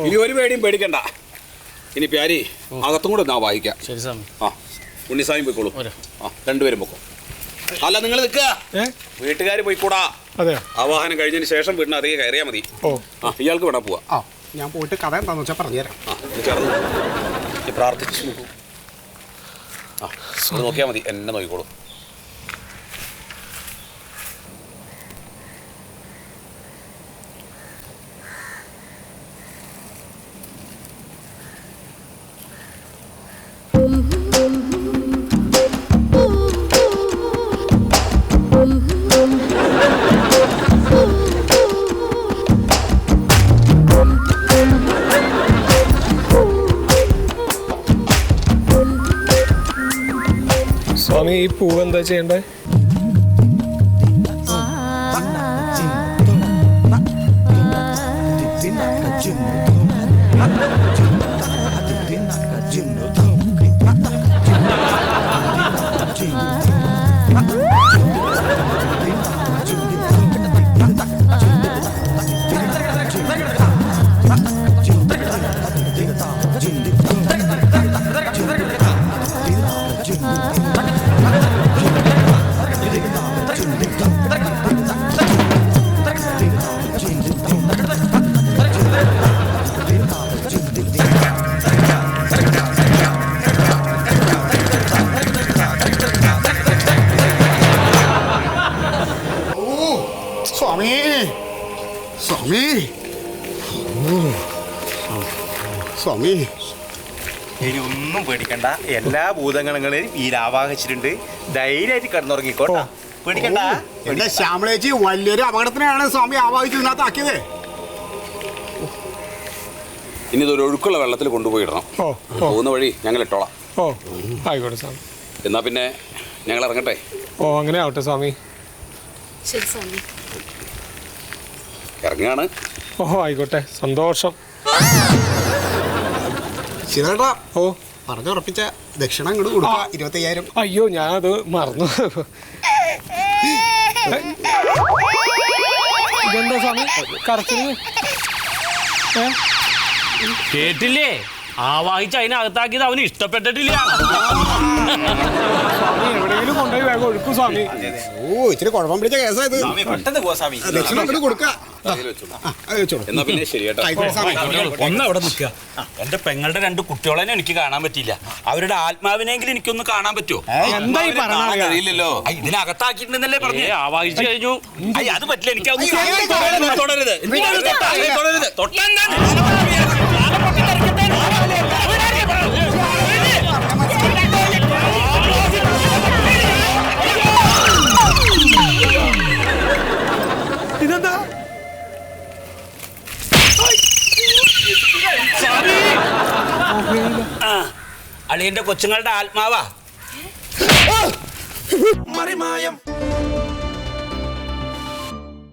ഇനി ഒരു പേടിയും പേടിക്കണ്ട. ഇനി പ്യാരി അകത്തും കൂടെ ഞാൻ വായിക്കാം. ശരി സ്വാമി. ആ ഉണ്ണിസ്വാമി പോയിക്കോളൂ. ആ രണ്ടുപേരും പൊക്കോ. അല്ല നിങ്ങൾ നിൽക്കുക, വീട്ടുകാർ പോയിക്കൂടാ. ആവാഹനം കഴിഞ്ഞതിന് ശേഷം വീടിന് അധികം കയറിയാൽ മതി. ആ ഇയാൾക്ക് വേണം പോവാ. ഞാൻ പോയിട്ട് കഥ എന്താണെന്ന് വെച്ചാൽ പറഞ്ഞുതരാം. പ്രാർത്ഥിച്ചു നോക്കൂ. ആ അത് നോക്കിയാൽ മതി, എന്നെ നോക്കിക്കോളൂ. സ്വാമി ഈ പൂവ് എന്താ ചെയ്യണ്ടേ? സ്വാമി സ്വാമി സ്വാമി ഇനി ഒന്നും പേടിക്കണ്ട. എല്ലാ ഭൂതഗണങ്ങളെയും ഈ ആവാഹിച്ചിട്ടുണ്ട്. ധൈര്യമായിട്ട് കിടന്നുറങ്ങിക്കോട്ടെ, പേടിക്കണ്ട. എന്റെ ശ്യാമളേച്ചി വലിയൊരു അപകടത്തിനാണ് സ്വാമി ആവാഹിച്ചതിനകത്താക്കിയത്. ഇനി ഇതൊരു ഒഴുക്കുള്ള വെള്ളത്തിൽ കൊണ്ടുപോയിടണം. പോകുന്ന വഴി ഞങ്ങൾ ഇട്ടോളാം. ആയിക്കോട്ടെ സ്വാമി. എന്നാ പിന്നെ ഞങ്ങൾ ഇറങ്ങട്ടെ. അങ്ങനെ ആവട്ടെ സ്വാമി. ശരി സ്വാമി. ഇറങ്ങാണ്. ആയിക്കോട്ടെ, സന്തോഷം. ശരിയേട്ടാ, പറഞ്ഞുറപ്പിച്ച ദക്ഷിണ ഇങ്ങോട്ട് കൊടുക്കുക, 25,000. അയ്യോ ഞാനത് മറന്നു. ഇതെന്താ സ്വാമി കറച്ചില്? കേട്ടില്ലേ? ആവാഹിച്ച് അതിനകത്താക്കിയത് അവന് ഇഷ്ടപ്പെട്ടിട്ടില്ല. എവിടെയെങ്കിലും കൊണ്ടുപോയി വേഗം ഒഴുക്കും സ്വാമി. ഇച്ചിരി കുഴപ്പം പിടിച്ച കേസായത്. പെട്ടെന്ന് പോ സ്വാമി. ദക്ഷിണ അങ്ങോട്ട് കൊടുക്കുക. എന്നാ പിന്നെ ശരിയേട്ടാ. ഒന്ന് അവിടെ നിൽക്കുക. എന്റെ പെങ്ങളുടെ 2 കുട്ടികളെ എനിക്ക് കാണാൻ പറ്റിയില്ല. അവരുടെ ആത്മാവിനെങ്കിലും എനിക്കൊന്ന് കാണാൻ പറ്റുമോ? എന്തായി പറഞ്ഞ കഴിയില്ലല്ലോ. ഇതിനകത്താക്കിയിട്ടുണ്ടെന്നല്ലേ പറഞ്ഞു. ആവാഹിച്ചു കഴിഞ്ഞു. അത് പറ്റില്ല. എനിക്ക് തുടരുത്. ഇതെന്താ? അളിയന്റെ കൊച്ചുങ്ങളുടെ ആത്മാവാ. മറിമായം